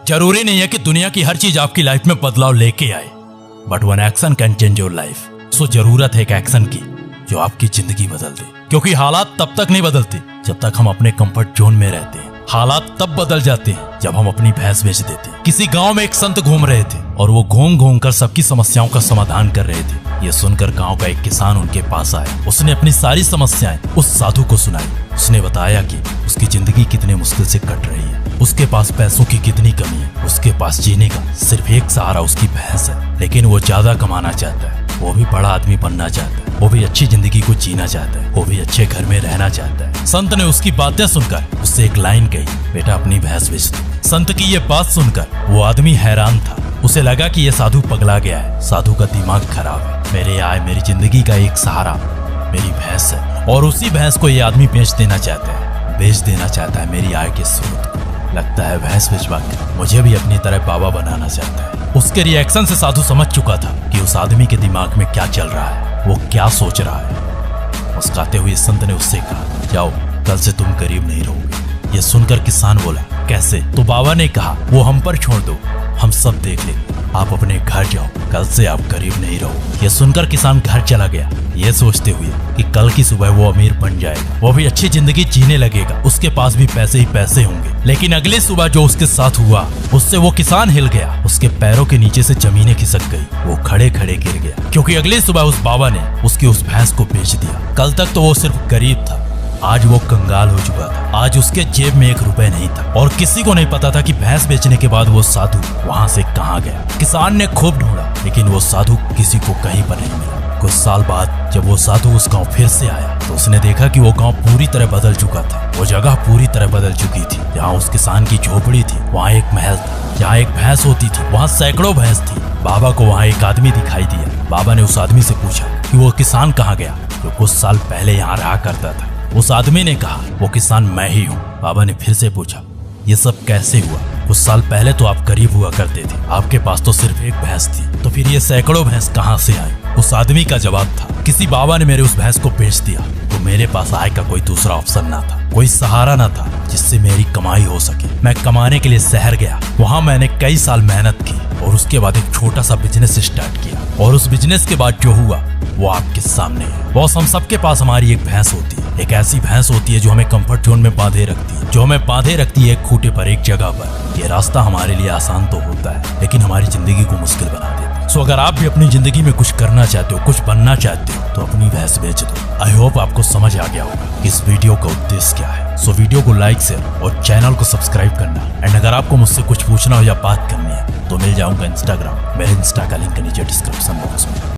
जरूरी नहीं है कि दुनिया की हर चीज आपकी लाइफ में बदलाव लेके आए, but one action can change your life. So जरूरत है एक एक्शन की जो आपकी जिंदगी बदल दे, क्योंकि हालात तब तक नहीं बदलते जब तक हम अपने कंफर्ट जोन में रहते हैं। हालात तब बदल जाते हैं जब हम अपनी भैंस बेच देते हैं। किसी गांव में एक संत घूम रहे थे और वो घूम घूम कर सबकी समस्याओं का समाधान कर रहे थे। ये सुनकर गांव का एक किसान उनके पास आया। उसने अपनी सारी समस्याएं उस साधु को सुनाई। उसने बताया कि उसकी जिंदगी कितने मुश्किल से कट रही है, उसके पास पैसों की कितनी कमी है, उसके पास जीने का सिर्फ एक सहारा उसकी भैंस है। लेकिन वो ज्यादा कमाना चाहता है, वो भी बड़ा आदमी बनना चाहता है, वो भी अच्छी जिंदगी को जीना चाहता है, वो भी अच्छे घर में रहना चाहता है। संत ने उसकी बातें सुनकर उससे एक लाइन कही, बेटा अपनी भैंस बेच दो। संत की ये बात सुनकर वो आदमी हैरान था। उसे लगा कि ये साधु पगला गया है, साधु का दिमाग खराब है। मेरे आय मेरी जिंदगी का एक सहारा मेरी भैंस है, और उसी भैंस को ये आदमी बेच देना चाहता है मेरी आय के स्रोत। लगता है भैंस बेचवा कर मुझे भी अपनी तरह बाबा बनाना चाहता है। उसके रिएक्शन से साधु समझ चुका था कि उस आदमी के दिमाग में क्या चल रहा है, वो क्या सोच रहा है। मुस्कुराते हुए संत ने उससे कहा, जाओ कल से तुम गरीब नहीं रहोगे। ये सुनकर किसान बोला, कैसे? तो बाबा ने कहा, वो हम पर छोड़ दो, हम सब देख लेंगे, आप अपने घर जाओ, कल से आप गरीब नहीं रहो। ये सुनकर किसान घर चला गया, ये सोचते हुए कि कल की सुबह वो अमीर बन जाएगा, वो भी अच्छी जिंदगी जीने लगेगा, उसके पास भी पैसे ही पैसे होंगे। लेकिन अगली सुबह जो उसके साथ हुआ उससे वो किसान हिल गया, उसके पैरों के नीचे से जमीनें खिसक गई, वो खड़े खड़े गिर गया, क्योंकि अगली सुबह उस बाबा ने उसकी उस भैंस को बेच दिया। कल तक तो वो सिर्फ गरीब था, आज वो कंगाल हो चुका था। आज उसके जेब में 1 रुपए नहीं था, और किसी को नहीं पता था कि भैंस बेचने के बाद वो साधु वहां से कहां गया। किसान ने खूब ढूंढा, लेकिन वो साधु किसी को कहीं पर नहीं मिला। कुछ साल बाद जब वो साधु उस गांव फिर से आया तो उसने देखा कि वो गांव पूरी तरह बदल चुका था, वो जगह पूरी तरह बदल चुकी थी। जहाँ उस किसान की झोपड़ी थी वहाँ एक महल था, जहाँ एक भैंस होती थी वहाँ सैकड़ों भैंस थी। बाबा को वहाँ एक आदमी दिखाई दिया। बाबा ने उस आदमी से पूछा कि वो किसान कहाँ गया जो कुछ साल पहले यहाँ रहा करता था। उस आदमी ने कहा, वो किसान मैं ही हूँ। बाबा ने फिर से पूछा, ये सब कैसे हुआ? कुछ साल पहले तो आप गरीब हुआ करते थे, आपके पास तो सिर्फ एक भैंस थी, तो फिर ये सैकड़ों भैंस कहाँ से आई? उस आदमी का जवाब था, किसी बाबा ने मेरे उस भैंस को बेच दिया, तो मेरे पास आय का कोई दूसरा ऑप्शन ना था, कोई सहारा ना था जिससे मेरी कमाई हो सके। मैं कमाने के लिए शहर गया, वहाँ मैंने कई साल मेहनत की और उसके बाद एक छोटा सा बिजनेस स्टार्ट किया, और उस बिजनेस के बाद जो हुआ वो आपके सामने है। बॉस, हम सबके पास हमारी एक भैंस होती है, एक ऐसी भैंस होती है जो हमें कंफर्ट जोन में बांधे रखती है, जो हमें बांधे रखती है एक खूंटे पर, एक जगह पर। ये रास्ता हमारे लिए आसान तो होता है, लेकिन हमारी जिंदगी को मुश्किल बना देता है। सो अगर आप भी अपनी जिंदगी में कुछ करना चाहते हो, कुछ बनना चाहते हो, तो अपनी भैंस बेच दो। आई होप आपको समझ आ गया होगा कि इस वीडियो का उद्देश्य क्या है। सो वीडियो को लाइक, शेयर और चैनल को सब्सक्राइब करना। एंड अगर आपको मुझसे कुछ पूछना हो या बात करनी है तो मिल जाऊंगा इंस्टाग्राम, मेरे इंस्टा का लिंक नीचे डिस्क्रिप्शन बॉक्स में।